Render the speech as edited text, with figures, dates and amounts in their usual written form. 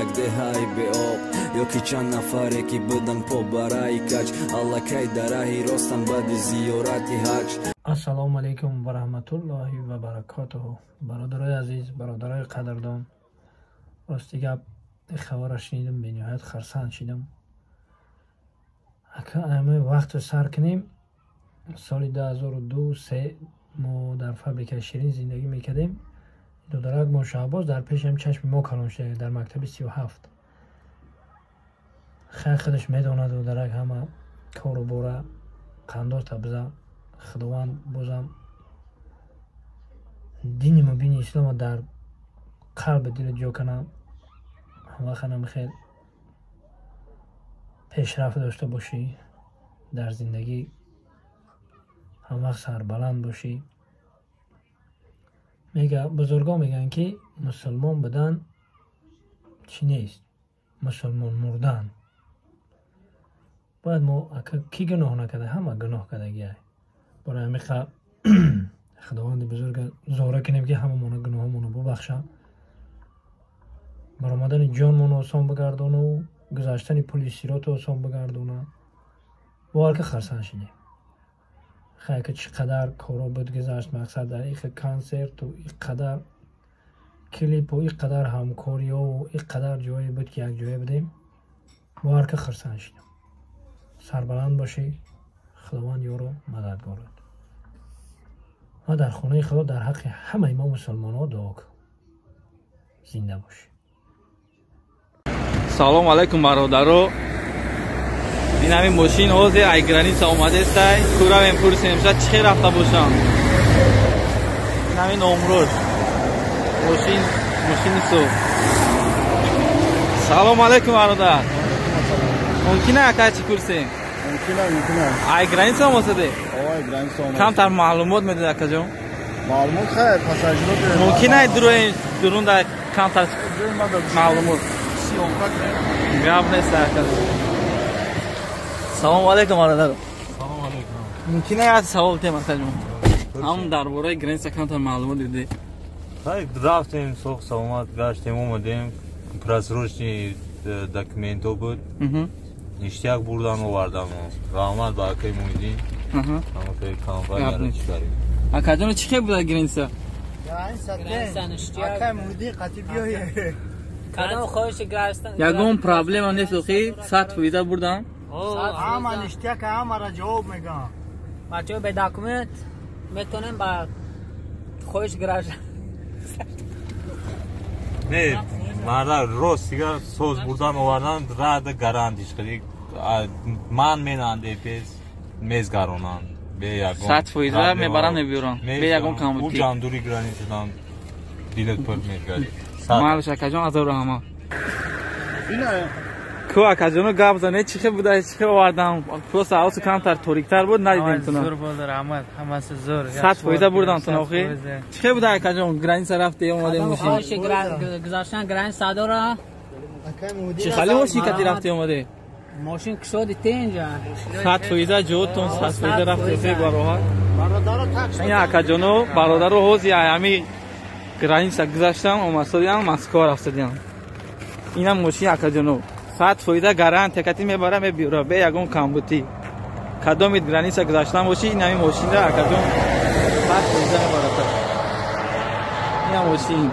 як деҳаи беоб ёки чанд нафаре ки будан по бараи кач аллакай дар раҳи ростан баъди зиёрати ҳаҷ. ассалому алайкум ва раҳматуллоҳи ва баракотуҳу. бародарои азиз, бародарои қадрдон, рости гап хабарро шунидам, бениҳоят харсанд шудам. ҳамаи вақтро сар кунем. соли 2002-3 мо дар фабрикаи ширин зиндагӣ мекардем. додарак мо шаҳбоз дар пешам чашми мо калон шуда дар мактаби 37. хай худаш медонад додарак ҳама кору бора қандос табза худованд бозам дини мубини ислома дар қалби дил ҷо канам. ҳамвақт намехел пешрафт дошта бошӣ дар зиндагӣ, ҳамвақт сарбаланд бошӣ. бузургон мегӯянд ки мусулмон будан чӣ нест, мусулмон мурдан. бояд мо кӣ гуноҳ накарда, ҳама гуноҳ кардагиай. барои ҳамиқа худованди бузурга зора кунем ки ҳамамона гуноҳамона бубахша, баромадани ҷонмон осон бигардону гузаштани пули сироту осон бигардона. бовар ки харсанд шудем. хай ки чӣ қадар коро буд гузашт мақсад дар ин консерту ин қадар клипу ин қадар ҳамкориёву ин қадар ҷое буд ки якҷоя будем. бовар ки харсанд шудем. сарбаланд бошӣ, худованд ёру мададгорад. ва дар хонаи худо дар ҳаққи ҳамаи мо мусулмонҳо дуо кун. зинда бошӣ. салому алайкум бародаро. ин ҳамин мошин ҳозир ай граница омадестай. кура мепурсем имшаб чӣ хел рафта бошам. ин ҳамин омрӯз мошини сув. салому алайкум бародар. мумкина якай чӣ пурсем? Мумкина. ай граница омасаде? Ой, граница омасаде. камтар маълумот медоед акаҷон? Маълумот хайр, пассажирот. мумкина дурун дар камтар маълумот. гап нест акаҷон. салому алайкум бародар. Салому алайкум. мумкина як савол тем акаҷон. ҳам дар бораи граница камтар маълумот диде? Хай рафтем, соғ саломат гаштем, омадем. Просрочни документҳо буд. ништияк бурдан овардам. раҳмат ба акаи Муҳиддин. ҳама феъл компанияро чикарем. акаҷон чӣ хел буда граница? Акаи Муҳиддин қатӣ биёе. Кадом хоҳиши граница? ягон проблема нест охи 100% бурдан? ҳама ништияка ҳамара ҷавоб мегӯям. бачаҳо бе документ метонем ба хоҳиш граница. Не, марда рост дигар соз бурдан овардан рада гарантиш хеле ман менанде пес мезгаронанд. бе ягон 100% мебарам мебиёрам. бе ягон камбуд. ҷамдури границадан дилат пур мегардид. малш акаҷон азор раҳмат. Ина ку акаҷону гап зане чӣ хел буда чӣ хел овардам? просто ҳавосу камтар ториктар буд надидем туна. зур булди раҳмат, ҳамаси зур. 100% бурдан туна охи. чӣ хел буда акаҷон граница рафте омадем мошин? хоҳиши гузаштан граница дора? акаи Муҳиддин чӣ хали мошин кати рафте омаде? мошин кушоди тенҷа. 100% ҷоҳотон 100% рафте охи бароҳат. бародаро такс. ин акаҷону бародару ҳозир ҳами граница гузаштан омасодиам москва рафтадиам. инам мошин акаҷону 100% гарантия кати мебара мебиёра бе ягон камбутӣ. кадомит граница гузаштан бошӣ ин ҳамин мошинра акаҷон 100% мебарад. ин ҳам мошин